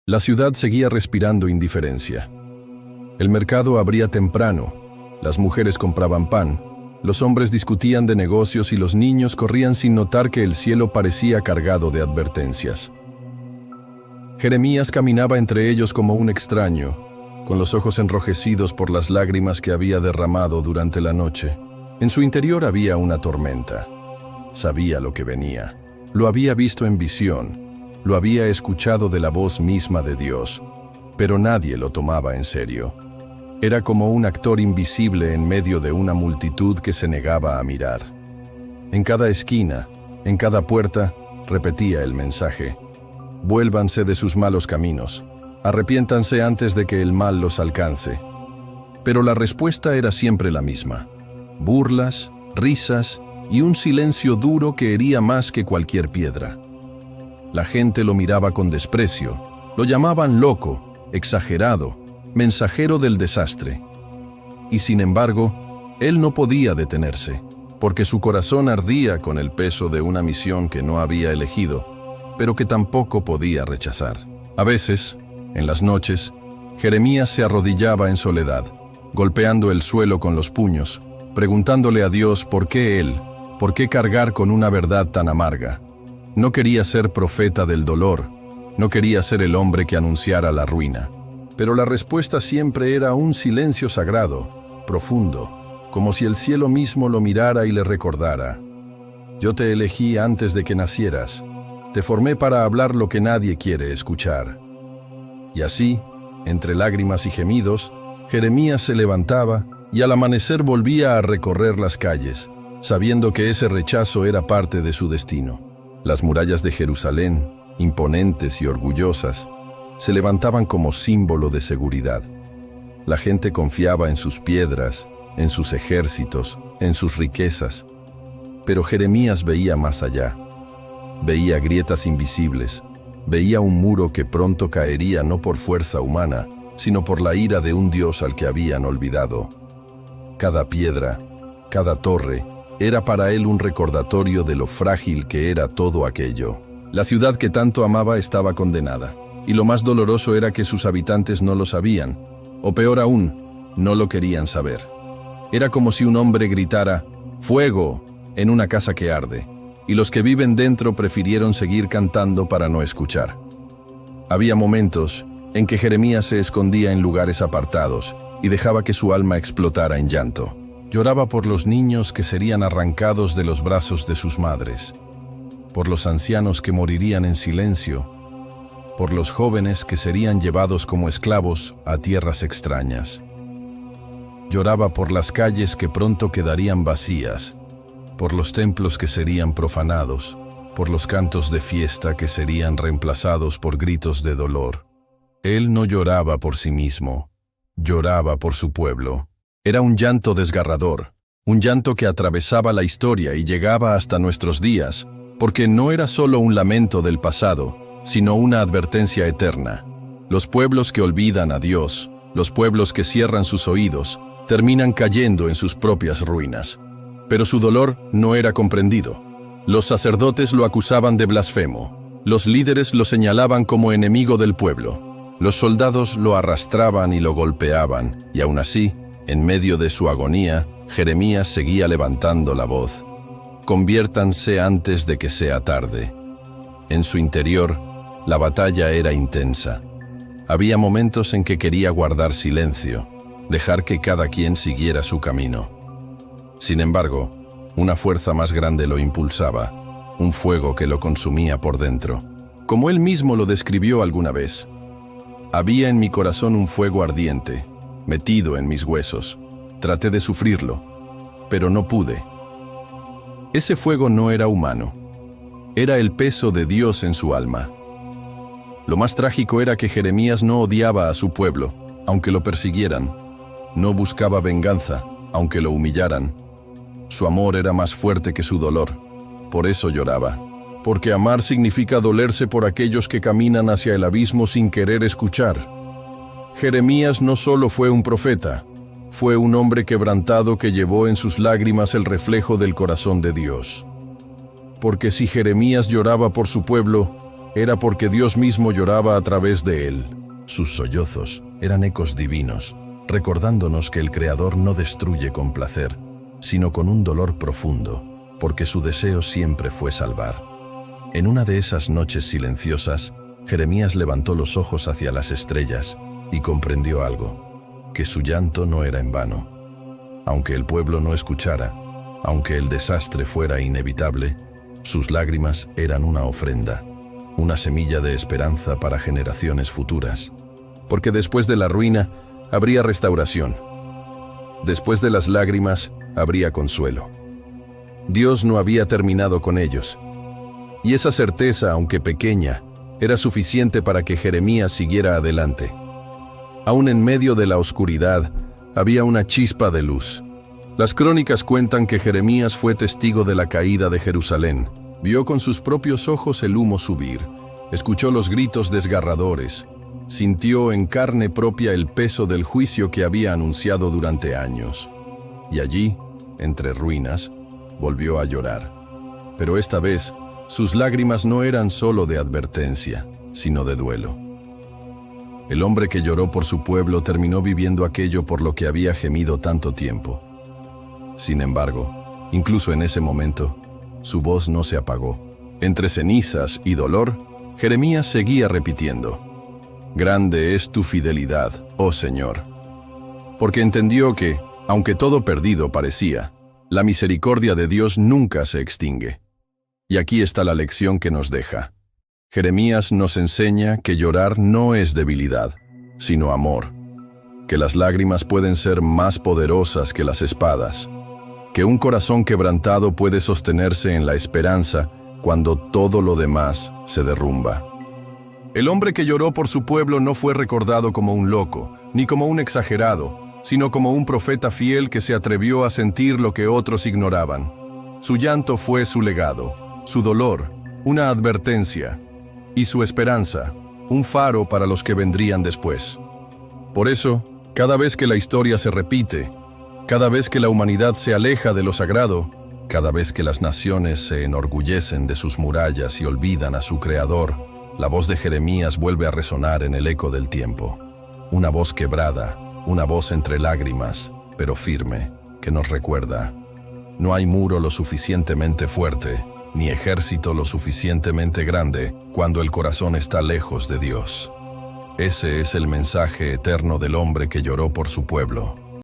La ciudad seguía respirando indiferencia. El mercado abría temprano, las mujeres compraban pan, los hombres discutían de negocios y los niños corrían sin notar que el cielo parecía cargado de advertencias. Jeremías caminaba entre ellos como un extraño, con los ojos enrojecidos por las lágrimas que había derramado durante la noche. En su interior había una tormenta. Sabía lo que venía. Lo había visto en visión. Lo había escuchado de la voz misma de Dios, pero nadie lo tomaba en serio. Era como un actor invisible en medio de una multitud que se negaba a mirar. En cada esquina, en cada puerta, repetía el mensaje: vuélvanse de sus malos caminos, arrepiéntanse antes de que el mal los alcance. Pero la respuesta era siempre la misma: burlas, risas y un silencio duro que hería más que cualquier piedra. La gente lo miraba con desprecio, lo llamaban loco, exagerado, mensajero del desastre. Y sin embargo, él no podía detenerse, porque su corazón ardía con el peso de una misión que no había elegido, pero que tampoco podía rechazar. A veces, en las noches, Jeremías se arrodillaba en soledad, golpeando el suelo con los puños, preguntándole a Dios por qué él, por qué cargar con una verdad tan amarga. No quería ser profeta del dolor, no quería ser el hombre que anunciara la ruina. Pero la respuesta siempre era un silencio sagrado, profundo, como si el cielo mismo lo mirara y le recordara: yo te elegí antes de que nacieras, te formé para hablar lo que nadie quiere escuchar. Y así, entre lágrimas y gemidos, Jeremías se levantaba y al amanecer volvía a recorrer las calles, sabiendo que ese rechazo era parte de su destino. Las murallas de Jerusalén, imponentes y orgullosas, se levantaban como símbolo de seguridad. La gente confiaba en sus piedras, en sus ejércitos, en sus riquezas. Pero Jeremías veía más allá. Veía grietas invisibles, veía un muro que pronto caería no por fuerza humana, sino por la ira de un Dios al que habían olvidado. Cada piedra, cada torre, era para él un recordatorio de lo frágil que era todo aquello. La ciudad que tanto amaba estaba condenada, y lo más doloroso era que sus habitantes no lo sabían, o peor aún, no lo querían saber. Era como si un hombre gritara «¡Fuego!» en una casa que arde, y los que viven dentro prefirieron seguir cantando para no escuchar. Había momentos en que Jeremías se escondía en lugares apartados y dejaba que su alma explotara en llanto. Lloraba por los niños que serían arrancados de los brazos de sus madres, por los ancianos que morirían en silencio, por los jóvenes que serían llevados como esclavos a tierras extrañas. Lloraba por las calles que pronto quedarían vacías, por los templos que serían profanados, por los cantos de fiesta que serían reemplazados por gritos de dolor. Él no lloraba por sí mismo, lloraba por su pueblo. Era un llanto desgarrador, un llanto que atravesaba la historia y llegaba hasta nuestros días, porque no era solo un lamento del pasado, sino una advertencia eterna. Los pueblos que olvidan a Dios, los pueblos que cierran sus oídos, terminan cayendo en sus propias ruinas. Pero su dolor no era comprendido. Los sacerdotes lo acusaban de blasfemo, los líderes lo señalaban como enemigo del pueblo, los soldados lo arrastraban y lo golpeaban, y aún así, en medio de su agonía, Jeremías seguía levantando la voz: «Conviértanse antes de que sea tarde». En su interior, la batalla era intensa. Había momentos en que quería guardar silencio, dejar que cada quien siguiera su camino. Sin embargo, una fuerza más grande lo impulsaba, un fuego que lo consumía por dentro. Como él mismo lo describió alguna vez: «Había en mi corazón un fuego ardiente, metido en mis huesos. Traté de sufrirlo, pero no pude». Ese fuego no era humano. Era el peso de Dios en su alma. Lo más trágico era que Jeremías no odiaba a su pueblo, aunque lo persiguieran. No buscaba venganza, aunque lo humillaran. Su amor era más fuerte que su dolor. Por eso lloraba. Porque amar significa dolerse por aquellos que caminan hacia el abismo sin querer escuchar. Jeremías no solo fue un profeta, fue un hombre quebrantado que llevó en sus lágrimas el reflejo del corazón de Dios. Porque si Jeremías lloraba por su pueblo, era porque Dios mismo lloraba a través de él. Sus sollozos eran ecos divinos, recordándonos que el Creador no destruye con placer, sino con un dolor profundo, porque su deseo siempre fue salvar. En una de esas noches silenciosas, Jeremías levantó los ojos hacia las estrellas y comprendió algo, que su llanto no era en vano. Aunque el pueblo no escuchara, aunque el desastre fuera inevitable, sus lágrimas eran una ofrenda, una semilla de esperanza para generaciones futuras. Porque después de la ruina habría restauración. Después de las lágrimas habría consuelo. Dios no había terminado con ellos. Y esa certeza, aunque pequeña, era suficiente para que Jeremías siguiera adelante. Aún en medio de la oscuridad, había una chispa de luz. Las crónicas cuentan que Jeremías fue testigo de la caída de Jerusalén. Vio con sus propios ojos el humo subir, escuchó los gritos desgarradores, sintió en carne propia el peso del juicio que había anunciado durante años. Y allí, entre ruinas, volvió a llorar. Pero esta vez, sus lágrimas no eran solo de advertencia, sino de duelo. El hombre que lloró por su pueblo terminó viviendo aquello por lo que había gemido tanto tiempo. Sin embargo, incluso en ese momento, su voz no se apagó. Entre cenizas y dolor, Jeremías seguía repitiendo: «Grande es tu fidelidad, oh Señor». Porque entendió que, aunque todo perdido parecía, la misericordia de Dios nunca se extingue. Y aquí está la lección que nos deja. Jeremías nos enseña que llorar no es debilidad, sino amor, que las lágrimas pueden ser más poderosas que las espadas, que un corazón quebrantado puede sostenerse en la esperanza cuando todo lo demás se derrumba. El hombre que lloró por su pueblo no fue recordado como un loco, ni como un exagerado, sino como un profeta fiel que se atrevió a sentir lo que otros ignoraban. Su llanto fue su legado, su dolor, una advertencia, y su esperanza, un faro para los que vendrían después. Por eso, cada vez que la historia se repite, cada vez que la humanidad se aleja de lo sagrado, cada vez que las naciones se enorgullecen de sus murallas y olvidan a su Creador, la voz de Jeremías vuelve a resonar en el eco del tiempo. Una voz quebrada, una voz entre lágrimas, pero firme, que nos recuerda: no hay muro lo suficientemente fuerte, ni ejército lo suficientemente grande cuando el corazón está lejos de Dios. Ese es el mensaje eterno del hombre que lloró por su pueblo.